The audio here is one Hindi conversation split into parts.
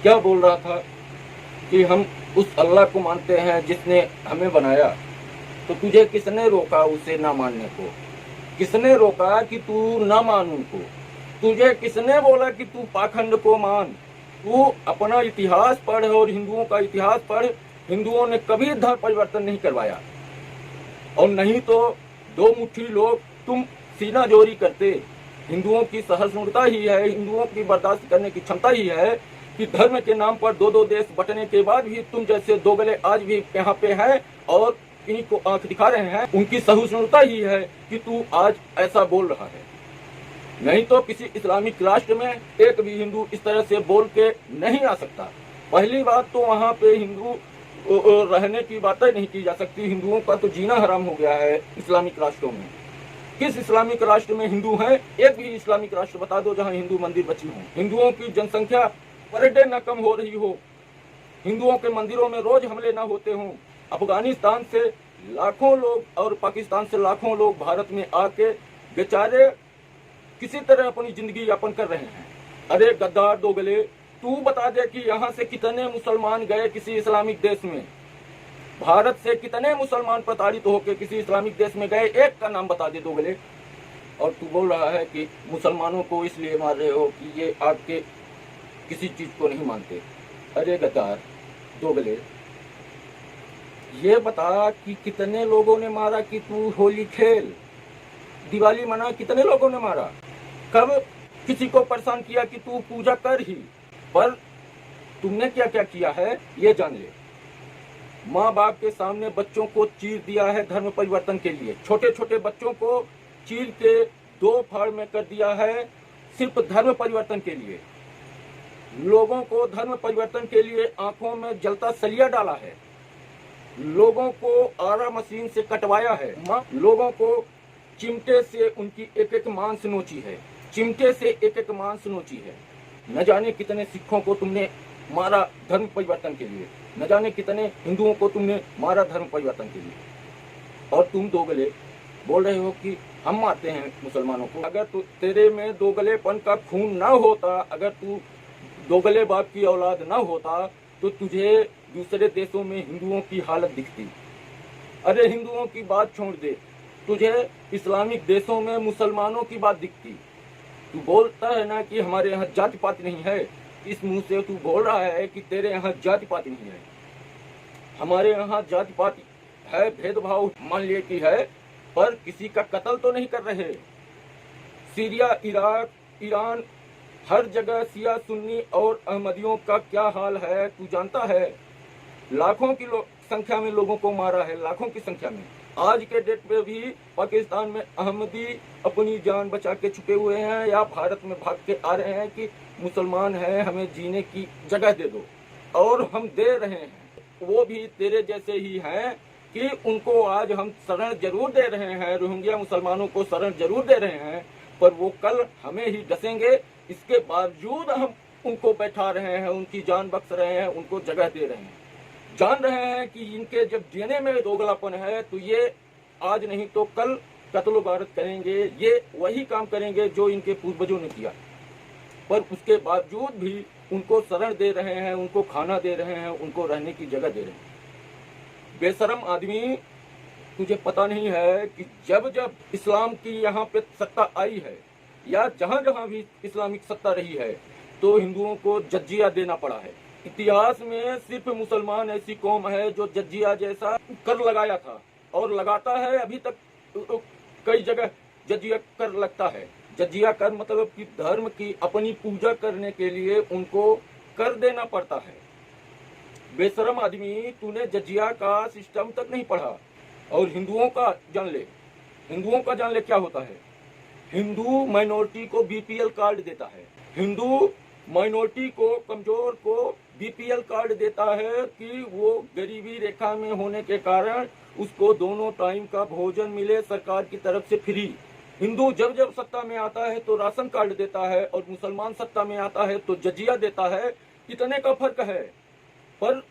क्या बोल रहा था कि हम उस अल्लाह को मानते हैं जिसने हमें बनाया। तो तुझे किसने रोका उसे ना मानने को? किसने रोका कि तू ना मान उनको? तुझे किसने बोला कि तू पाखंड को मान? तू अपना इतिहास पढ़ और हिंदुओं का इतिहास पढ़। हिंदुओं ने कभी धर्म परिवर्तन नहीं करवाया, और नहीं तो दो मुट्ठी लोग तुम सीना जोरी करते। हिंदुओं की सहिष्णुता ही है, हिंदुओं की बर्दाश्त करने की क्षमता ही है कि धर्म के नाम पर दो दो देश बंटने के बाद भी तुम जैसे दोगले आज भी यहाँ पे हैं और इन्हीं को आंख दिखा रहे हैं। उनकी सहिष्णुता ही है कि तू आज ऐसा बोल रहा है। नहीं तो किसी इस्लामिक राष्ट्र में एक भी हिंदू इस तरह से बोल के नहीं आ सकता। पहली बात तो वहाँ पे हिंदू रहने की बातें नहीं की जा सकती। हिंदुओं का तो जीना हराम हो गया है इस्लामिक राष्ट्रों में। किस इस्लामिक राष्ट्र में हिंदू हैं? एक भी इस्लामिक राष्ट्र बता दो जहां हिंदू मंदिर बची हो। हिंदुओं की जनसंख्या पर डे न कम हो रही हो, हिंदुओं के मंदिरों में रोज हमले न होते हों। अफगानिस्तान से लाखों लोग और पाकिस्तान से लाखों लोग भारत में आके बेचारे किसी तरह अपनी जिंदगी यापन कर रहे हैं। अरे गद्दार दोगले, तू बता दे कि यहाँ से कितने मुसलमान गए किसी इस्लामिक देश में? भारत से कितने मुसलमान प्रताड़ित होकर किसी इस्लामिक देश में गए? एक का नाम बता दे दोगले। और तू बोल रहा है कि मुसलमानों को इसलिए मार रहे हो कि ये आपके किसी चीज को नहीं मानते। अरे गद्दार दोगले, ये बता कि कितने लोगों ने मारा कि तू होली खेल, दिवाली मना? कितने लोगों ने मारा? कब किसी को परेशान किया कि तू पूजा कर ही? पर तुमने क्या क्या किया है ये जान ले। माँ बाप के सामने बच्चों को चीर दिया है धर्म परिवर्तन के लिए। छोटे छोटे बच्चों को चीर के दो फाड़ में कर दिया है सिर्फ धर्म परिवर्तन के लिए। लोगों को धर्म परिवर्तन के लिए आंखों में जलता सलिया डाला है। लोगों को आरा मशीन से कटवाया है। लोगों को चिमटे से उनकी एक एक मांस नोची है। चिमटे से एक एक मांस नोची है। न जाने कितने सिखों को तुमने मारा धर्म परिवर्तन के लिए, न जाने कितने हिंदुओं को तुमने मारा धर्म परिवर्तन के लिए। और तुम दोगले बोल रहे हो कि हम मारते हैं मुसलमानों को। अगर तू तेरे में दोगलेपन का खून ना होता, अगर तू दोगले बाप की औलाद ना होता, तो तुझे दूसरे देशों में हिंदुओं की हालत दिखती। अरे हिंदुओं की बात छोड़ दे, तुझे इस्लामिक देशों में मुसलमानों की बात दिखती। तू बोलता है ना कि हमारे यहाँ जाति पाति नहीं है। इस मुंह से तू बोल रहा है कि तेरे यहाँ जाति पाति नहीं है। हमारे यहाँ जाति पाति है, भेदभाव मान लिए कि है, पर किसी का कत्ल तो नहीं कर रहे। सीरिया, इराक, ईरान, हर जगह शिया, सुन्नी और अहमदियों का क्या हाल है तू जानता है। लाखों की संख्या में लोगों को मारा है, लाखों की संख्या में। आज के डेट में भी पाकिस्तान में अहमदी अपनी जान बचा के छुपे हुए हैं या भारत में भाग के आ रहे हैं कि मुसलमान हैं, हमें जीने की जगह दे दो, और हम दे रहे हैं। वो भी तेरे जैसे ही हैं कि उनको आज हम शरण जरूर दे रहे हैं, रोहिंग्या मुसलमानों को शरण जरूर दे रहे हैं, पर वो कल हमें ही डसेंगे। इसके बावजूद हम उनको बैठा रहे हैं, उनकी जान बख्श रहे हैं, उनको जगह दे रहे हैं। जान रहे हैं कि इनके जब जीने में दोगलापन है तो ये आज नहीं तो कल कत्ल गारत करेंगे। ये वही काम करेंगे जो इनके पूर्वजों ने किया, पर उसके बावजूद भी उनको शरण दे रहे हैं, उनको खाना दे रहे हैं, उनको रहने की जगह दे रहे हैं। बेशरम आदमी, तुझे पता नहीं है कि जब जब इस्लाम की यहाँ पे सत्ता आई है या जहाँ जहाँ भी इस्लामिक सत्ता रही है, तो हिंदुओं को जजिया देना पड़ा है। इतिहास में सिर्फ मुसलमान ऐसी कौम है जो जजिया जैसा कर लगाया था और लगाता है अभी तक। कई जगह जजिया कर लगता है। जजिया कर मतलब कि धर्म की अपनी पूजा करने के लिए उनको कर देना पड़ता है। बेशरम आदमी, तूने जजिया का सिस्टम तक नहीं पढ़ा। और हिंदुओं का जान ले, हिंदुओं का जान ले क्या होता है। हिंदू माइनॉरिटी को बीपीएल कार्ड देता है। हिंदू माइनॉरिटी को, कमजोर को बीपीएल कार्ड देता है कि वो गरीबी रेखा में होने के कारण उसको दोनों टाइम का भोजन मिले सरकार की तरफ से फ्री। हिंदू जब जब सत्ता में आता है तो राशन कार्ड देता है, और मुसलमान सत्ता में आता है तो जजिया देता है। इतने का फर्क है। पर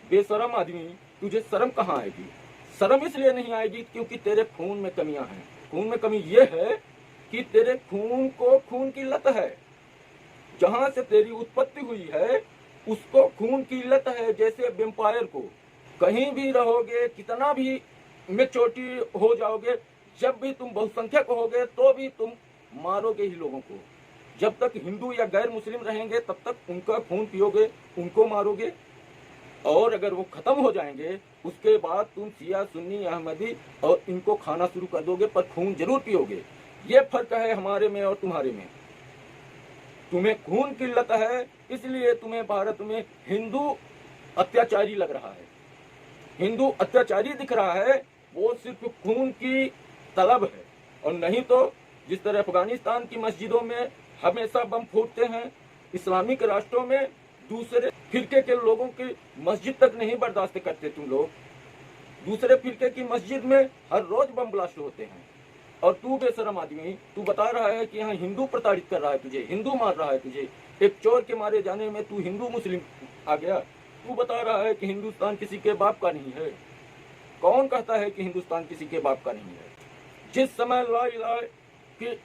बेशरम आदमी, तुझे शर्म कहाँ आएगी? शर्म इसलिए नहीं आएगी क्योंकि तेरे खून में कमियां हैं। खून में कमी ये है कि तेरे खून को खून की लत है। जहां से तेरी उत्पत्ति हुई है खून की लत है जैसे वेम्पायर को। कहीं भी रहोगे, कितना भी मेचोटी हो जाओगे, जब भी तुम बहुसंख्यक होगे तो भी तुम मारोगे ही लोगों को। जब तक हिंदू या गैर मुस्लिम रहेंगे तब तक उनका खून पियोगे, उनको मारोगे, और अगर वो खत्म हो जाएंगे उसके बाद तुम शिया, सुन्नी, अहमदी और इनको खाना शुरू कर दोगे, पर खून जरूर पियोगे। ये फर्क है हमारे में और तुम्हारे में। तुम्हें खून की लत है, इसलिए तुम्हें भारत में हिंदू अत्याचारी लग रहा है, हिंदू अत्याचारी दिख रहा है। वो सिर्फ खून की तलब है, और नहीं तो जिस तरह अफगानिस्तान की मस्जिदों में हमेशा बम फूटते हैं, इस्लामिक राष्ट्रों में दूसरे फिरके के लोगों की मस्जिद तक नहीं बर्दाश्त करते तुम लोग। दूसरे फिरके की मस्जिद में हर रोज बम ब्लास्ट होते हैं, और तू बेशरम आदमी, तू बता रहा है कि यहाँ हिंदू प्रताड़ित कर रहा है तुझे, हिंदू मार रहा है तुझे। एक चोर के मारे जाने में तू हिंदू मुस्लिम आ गया। तू बता रहा है कि हिंदुस्तान किसी के बाप का नहीं है। कौन कहता है कि हिंदुस्तान किसी के बाप का नहीं है? जिस समय ला इलाहा के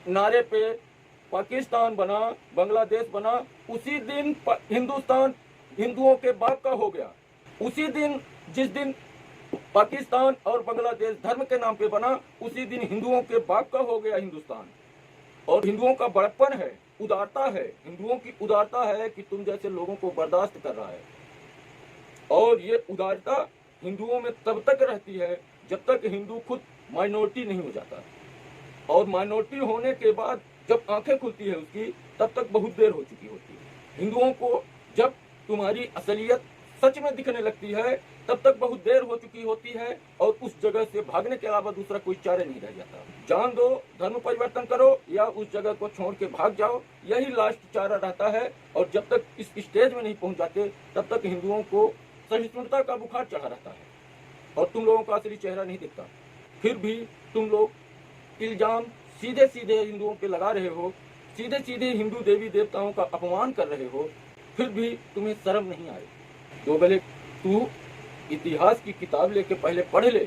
नारे पे पाकिस्तान बना, बांग्लादेश बना, उसी दिन हिंदुस्तान हिंदुओं के बाप का हो गया। उसी दिन, जिस दिन पाकिस्तान और बांग्लादेश धर्म के नाम पे बना, उसी दिन हिंदुओं के बाप का हो गया हिंदुस्तान। और हिंदुओं का बड़प्पन है, उदारता है, हिंदुओं की उदारता है कि तुम जैसे लोगों को बर्दाश्त कर रहा है। और ये उदारता हिंदुओं में तब तक रहती है जब तक हिंदू खुद माइनॉरिटी नहीं हो जाता, और माइनॉरिटी होने के बाद जब आंखें खुलती है उसकी, तब तक बहुत देर हो चुकी होती है। हिंदुओं को जब तुम्हारी असलियत सच में दिखने लगती है, तब तक बहुत देर हो चुकी होती है, और उस जगह से भागने के अलावा दूसरा कोई चारा नहीं रह जाता। जान दो, धर्म परिवर्तन करो, या उस जगह को छोड़ के भाग जाओ, यही लास्ट चारा रहता है। और जब तक इस स्टेज में नहीं पहुंच जाते, तब तक हिंदुओं को सहिष्णुता का बुखार चढ़ा रहता है, और तुम लोगों का असली चेहरा नहीं दिखता। फिर भी तुम लोग इल्जाम सीधे सीधे हिंदुओं पे लगा रहे हो, सीधे सीधे हिंदू देवी देवताओं का अपमान कर रहे हो, फिर भी तुम्हें शर्म नहीं आए। तो भले तू इतिहास की किताब लेके पहले पढ़ ले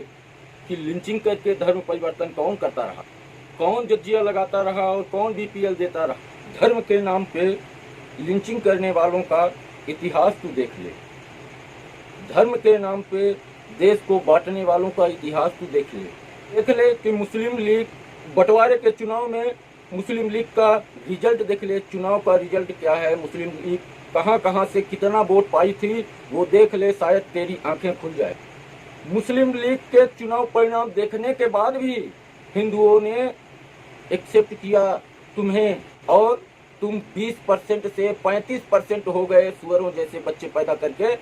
कि लिंचिंग करके धर्म परिवर्तन कौन करता रहा, कौन जज्जिया लगाता रहा और कौन बीपीएल देता रहा। धर्म के नाम पे लिंचिंग करने वालों का इतिहास तू देख ले, धर्म के नाम पे देश को बांटने वालों का इतिहास तू देख ले। देख ले कि मुस्लिम लीग बंटवारे के चुनाव में मुस्लिम लीग का रिजल्ट देख ले, चुनाव का रिजल्ट क्या है, मुस्लिम लीग कहां कहां से कितना वोट पाई थी वो देख ले, शायद तेरी आंखें खुल जाए। मुस्लिम लीग के चुनाव परिणाम देखने के बाद भी हिंदुओं ने एक्सेप्ट किया तुम्हें, और तुम 20% से 35% हो गए सुअरों जैसे बच्चे पैदा करके।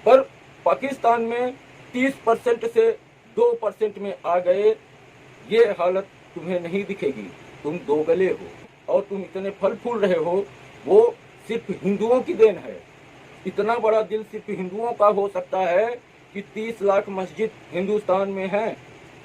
पर पाकिस्तान में 30% से 2% में आ गए। ये हालत तुम्हें नहीं दिखेगी, तुम दो गले हो, और तुम इतने फल फूल रहे हो, वो सिर्फ हिंदुओं की देन है। इतना बड़ा दिल सिर्फ हिंदुओं का हो सकता है कि 30 लाख मस्जिद हिंदुस्तान में है।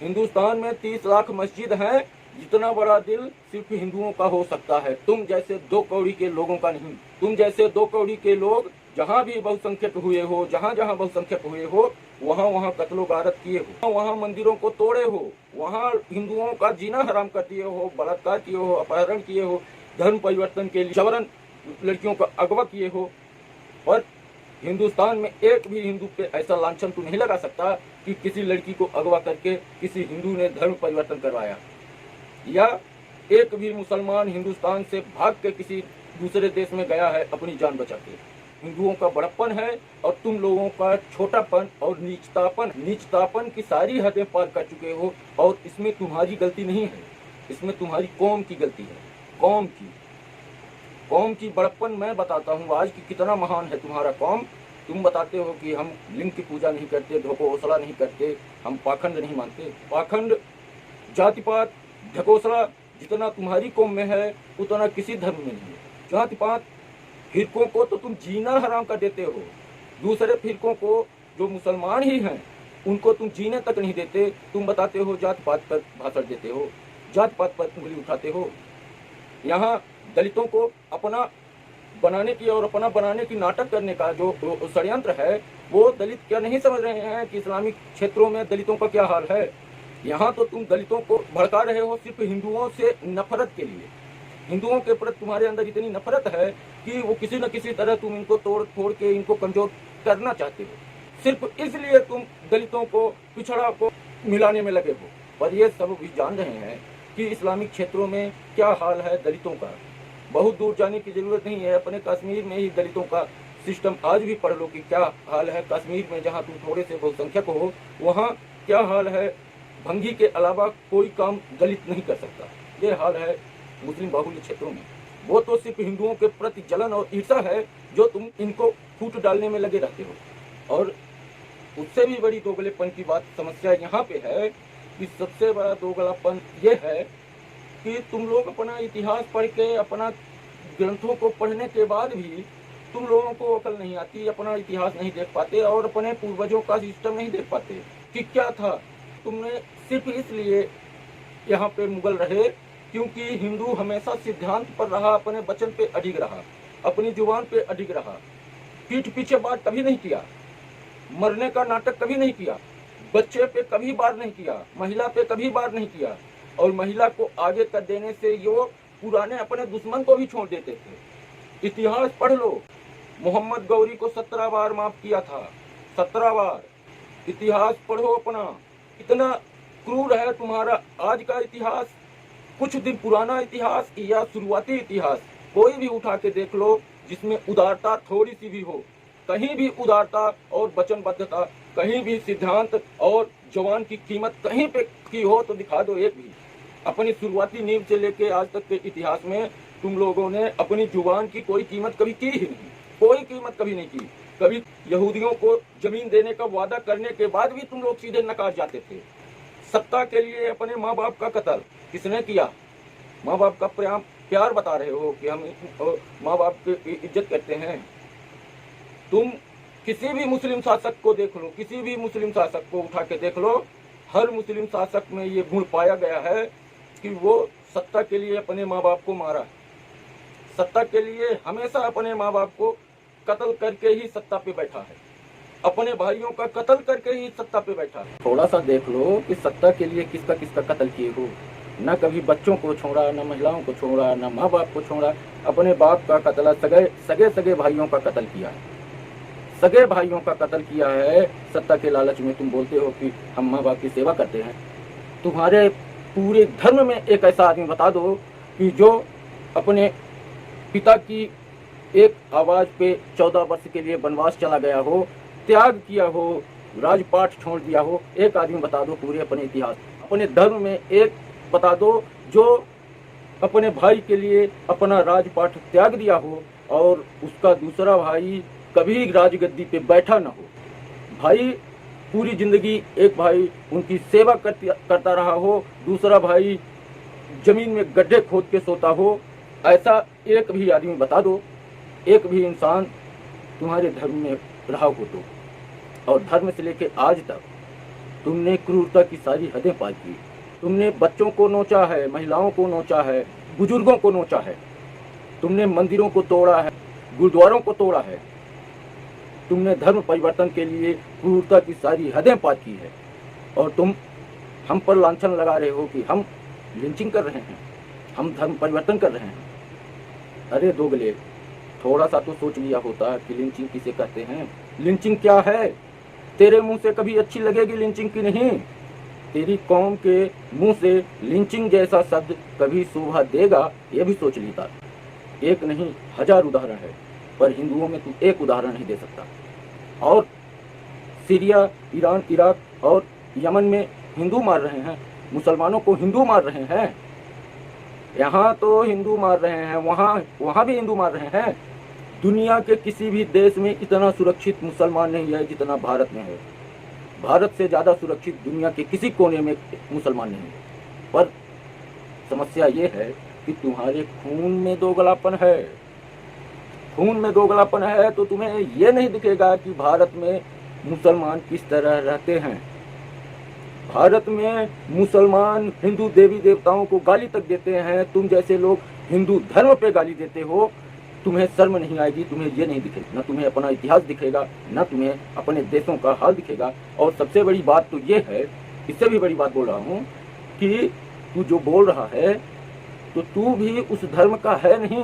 हिंदुस्तान में 30 लाख मस्जिद हैं, जितना बड़ा दिल सिर्फ हिंदुओं का हो सकता है, तुम जैसे 2 कौड़ी के लोगों का नहीं। तुम जैसे 2 कौड़ी के लोग जहाँ भी बहुसंख्यक हुए हो, जहाँ जहाँ बहुसंख्यक हुए हो, वहाँ वहाँ कत्लो गारत किए हो, वहाँ मंदिरों को तोड़े हो, वहाँ हिंदुओं का जीना हराम कर दिए हो, बलात्कार किए हो, अपहरण किए हो, धर्म परिवर्तन के लिए जबरन लड़कियों का अगवा किए हो। और हिंदुस्तान में एक भी हिंदू पे ऐसा लांछन तो नहीं लगा सकता कि किसी लड़की को अगवा करके किसी हिंदू ने धर्म परिवर्तन करवाया, या एक भी मुसलमान हिंदुस्तान से भाग के किसी दूसरे देश में गया है अपनी जान बचा के। हिंदुओं का बड़प्पन है, और तुम लोगों का छोटापन और नीचतापन की सारी हदें पार कर चुके हो। और इसमें तुम्हारी गलती नहीं है, इसमें तुम्हारी कौम की गलती है। कौम की बड़प्पन मैं बताता हूँ आज कि कितना महान है तुम्हारा कौम। तुम बताते हो कि हम लिंग की पूजा नहीं करते, ढकोसला नहीं करते, हम पाखंड नहीं मानते। पाखंड, जातिपात, ढकोसला जितना तुम्हारी कौम में है उतना किसी धर्म में नहीं है। जातिपात फिरकों को तो तुम जीना हराम कर देते हो, दूसरे फिरकों को जो मुसलमान ही हैं उनको तुम जीने तक नहीं देते। तुम बताते हो जात पात पर भाषण देते हो, जात पात पर उंगली उठाते हो। यहाँ दलितों को अपना बनाने की और अपना बनाने की नाटक करने का जो षड्यंत्र है, वो दलित क्या नहीं समझ रहे हैं कि इस्लामिक क्षेत्रों में दलितों का क्या हाल है। यहाँ तो तुम दलितों को भड़का रहे हो सिर्फ हिंदुओं से नफरत के लिए, हिंदुओं के प्रति तुम्हारे अंदर इतनी नफरत है कि वो किसी न किसी तरह तुम इनको तोड़ फोड़ के इनको कमजोर करना चाहते हो। सिर्फ इसलिए तुम दलितों को, पिछड़ा को मिलाने में लगे हो। पर ये सब भी जान रहे हैं कि इस्लामिक क्षेत्रों में क्या हाल है दलितों का। बहुत दूर जाने की जरूरत नहीं है, अपने कश्मीर में ही दलितों का सिस्टम आज भी पढ़ लो कि क्या हाल है कश्मीर में, जहाँ तुम थोड़े से बहुसंख्यक हो वहाँ क्या हाल है। भंगी के अलावा कोई काम दलित नहीं कर सकता। ये हाल है मुस्लिम बाहुल्य क्षेत्रों में। वो तो सिर्फ हिंदुओं के प्रति जलन और ईर्षा है जो तुम इनको फूट डालने में लगे रहते हो। और उससे भी बड़ी दोगलेपन की बात, समस्या यहाँ पे है कि सबसे बड़ा दोगलापन ये है कि तुम लोग अपना इतिहास पढ़ के, अपना ग्रंथों को पढ़ने के बाद भी तुम लोगों को अकल नहीं आती, अपना इतिहास नहीं देख पाते और अपने पूर्वजों का सिस्टम नहीं देख पाते कि क्या था। तुमने सिर्फ इसलिए यहाँ पे मुगल रहे क्योंकि हिंदू हमेशा सिद्धांत पर रहा, अपने वचन पे अडिग रहा, अपनी जुबान पे अडिग रहा, पीठ पीछे बात कभी नहीं किया, मरने का नाटक कभी नहीं किया, बच्चे पे कभी बार नहीं किया, महिला पे कभी बार नहीं किया। और महिला को आगे कर देने से यो पुराने अपने दुश्मन को भी छोड़ देते थे। इतिहास पढ़ लो, मोहम्मद गौरी को 17 बार माफ किया था, 17 बार। इतिहास पढ़ो अपना, इतना क्रूर है तुम्हारा आज का इतिहास। कुछ दिन पुराना इतिहास या शुरुआती इतिहास कोई भी उठा के देख लो जिसमें उदारता थोड़ी सी भी हो, कहीं भी उदारता और वचनबद्धता, कहीं भी सिद्धांत और जवान की कीमत कहीं पे की हो तो दिखा दो एक भी। अपनी शुरुआती नींव से लेके आज तक के इतिहास में तुम लोगों ने अपनी जुबान की कोई कीमत कभी की ही नहीं, कोई कीमत कभी नहीं की। कभी यहूदियों को जमीन देने का वादा करने के बाद भी तुम लोग सीधे नकार जाते थे। सत्ता के लिए अपने माँ बाप का कत्ल किसने किया? माँ बाप का प्यार बता रहे हो कि हम माँ बाप की इज्जत करते हैं। तुम किसी भी मुस्लिम शासक को देख लो, किसी भी मुस्लिम शासक को उठा के देख लो, हर मुस्लिम शासक में ये गुण पाया गया है कि वो सत्ता के लिए अपने माँ बाप को मारा, सत्ता के लिए हमेशा अपने माँ बाप को कत्ल करके ही सत्ता पे बैठा है, अपने भाइयों का कत्ल करके ही सत्ता पे बैठा है। थोड़ा सा देख लो कि सत्ता के लिए किसका किसका कत्ल किए हो। न कभी बच्चों को छोड़ा, न महिलाओं को छोड़ा, न माँ बाप को छोड़ा, अपने बाप का कत्ल, सगे भाइयों का कत्ल किया है, सगे भाइयों का कत्ल किया है। सत्ता के लालच में तुम बोलते हो कि हम माँ बाप की सेवा करते हैं। तुम्हारे पूरे धर्म में एक ऐसा आदमी बता दो कि जो अपने पिता की एक आवाज पे 14 वर्ष के लिए वनवास चला गया हो, त्याग किया हो, राजपाट छोड़ दिया हो। एक आदमी बता दो पूरे अपने इतिहास, अपने धर्म में एक बता दो जो अपने भाई के लिए अपना राजपाट त्याग दिया हो और उसका दूसरा भाई कभी राजगद्दी पे बैठा ना हो। भाई पूरी जिंदगी एक भाई उनकी सेवा करता रहा हो, दूसरा भाई जमीन में गड्ढे खोद के सोता हो। ऐसा एक भी आदमी बता दो, एक भी इंसान तुम्हारे धर्म में रहा हो तो। और धर्म से लेके आज तक तुमने क्रूरता की सारी हदें पार की। तुमने बच्चों को नोचा है, महिलाओं को नोचा है, बुजुर्गों को नोचा है, तुमने मंदिरों को तोड़ा है, गुरुद्वारों को तोड़ा है। तुमने धर्म परिवर्तन के लिए क्रूरता की सारी हदें पार की है। और तुम हम पर लांछन लगा रहे हो कि हम लिंचिंग कर रहे हैं, हम धर्म परिवर्तन कर रहे हैं। अरे दोगले, थोड़ा सा तो सोच लिया होता कि लिंचिंग किसे कहते हैं। लिंचिंग क्या है? तेरे मुंह से कभी अच्छी लगेगी लिंचिंग की नहीं। तेरी कौम के मुंह से लिंचिंग जैसा शब्द कभी शोभा देगा ये भी सोच लेता। एक नहीं 1000 उदाहरण है, पर हिंदुओं में तू एक उदाहरण नहीं दे सकता। और सीरिया, ईरान, इराक और यमन में हिंदू मार रहे हैं, मुसलमानों को हिंदू मार रहे हैं। यहाँ तो हिंदू मार रहे हैं, वहाँ भी हिंदू मार रहे हैं। दुनिया के किसी भी देश में इतना सुरक्षित मुसलमान नहीं है जितना भारत में है। भारत से ज़्यादा सुरक्षित दुनिया के किसी कोने में मुसलमान नहीं है। पर समस्या ये है कि तुम्हारे खून में दोगलापन है। खून में दोगलापन है तो तुम्हें ये नहीं दिखेगा कि भारत में मुसलमान किस तरह रहते हैं। भारत में मुसलमान हिंदू देवी देवताओं को गाली तक देते हैं। तुम जैसे लोग हिंदू धर्म पे गाली देते हो, तुम्हें शर्म नहीं आएगी। तुम्हें ये नहीं दिखेगा, न तुम्हें अपना इतिहास दिखेगा, न तुम्हें अपने देशों का हाल दिखेगा। और सबसे बड़ी बात तो ये है, इससे भी बड़ी बात बोल रहा हूँ कि तू जो बोल रहा है तो तू भी उस धर्म का है नहीं।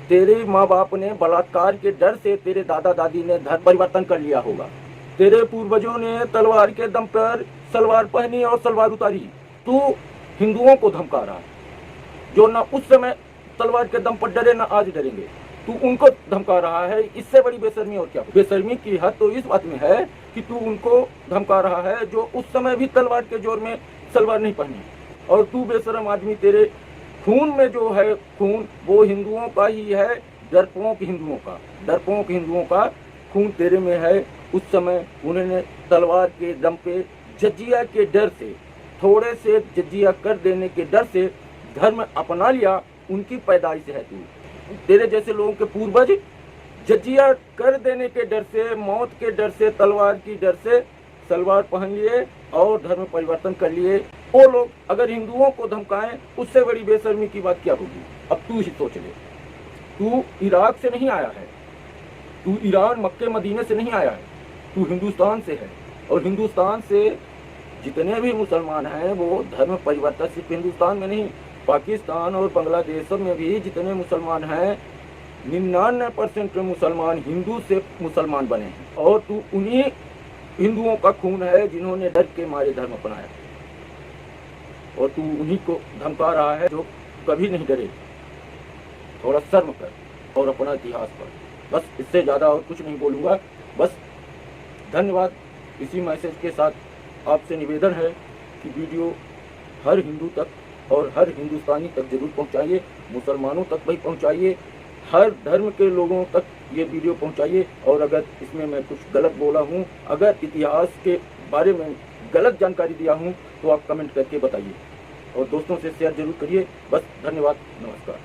तेरे माँ बाप ने बलात्कार के डर से, तेरे दादा दादी ने धर्म परिवर्तन कर लिया होगा। तेरे पूर्वजों ने तलवार के दम पर सलवार पहनी और सलवार उतारी। तू हिंदुओं को धमका रहा है, जो ना उस समय तलवार के दम पर डरे ना आज डरेंगे। तू उनको धमका रहा है। इससे बड़ी बेशर्मी और क्या? बेशर्मी की हद तो इस बात में है कि तू उनको धमका रहा है जो उस समय भी तलवार के जोर में सलवार नहीं पहनी। और तू बेशरम आदमी, तेरे खून में जो है खून वो हिंदुओं का ही है, डरपोक हिंदुओं का खून तेरे में है। उस समय उन्होंने तलवार के दम पे जजिया के डर से, थोड़े से जजिया कर देने के डर से धर्म अपना लिया। उनकी पैदाइश है तू। तेरे जैसे लोगों के पूर्वज जजिया कर देने के डर से, मौत के डर से, तलवार की डर से सलवार पहन लिए और धर्म परिवर्तन कर लिए। वो लोग अगर हिंदुओं को धमकाएं, उससे बड़ी बेशर्मी की बात क्या होगी? अब तू ही सोच ले। तू इराक से नहीं आया है, तू ईरान, मक्के, मदीने से नहीं आया है, तू हिंदुस्तान से है। और हिंदुस्तान से जितने भी मुसलमान हैं वो धर्म परिवर्तन सिर्फ हिंदुस्तान में नहीं, पाकिस्तान और बांग्लादेश में भी जितने मुसलमान हैं 99% मुसलमान हिंदू से मुसलमान बने हैं। और तू उन्हीं हिंदुओं का खून है जिन्होंने डर के मारे धर्म अपनाया, और तू उन्हीं को धमका रहा है जो कभी नहीं डरे। थोड़ा शर्म कर और अपना इतिहास पढ़। बस इससे ज़्यादा और कुछ नहीं बोलूँगा। बस धन्यवाद। इसी मैसेज के साथ आपसे निवेदन है कि वीडियो हर हिंदू तक और हर हिंदुस्तानी तक जरूर पहुंचाइए, मुसलमानों तक भी पहुंचाइए, हर धर्म के लोगों तक ये वीडियो पहुंचाइए। और अगर इसमें मैं कुछ गलत बोला हूं, अगर इतिहास के बारे में गलत जानकारी दिया हूं, तो आप कमेंट करके बताइए और दोस्तों से शेयर जरूर करिए। बस धन्यवाद, नमस्कार।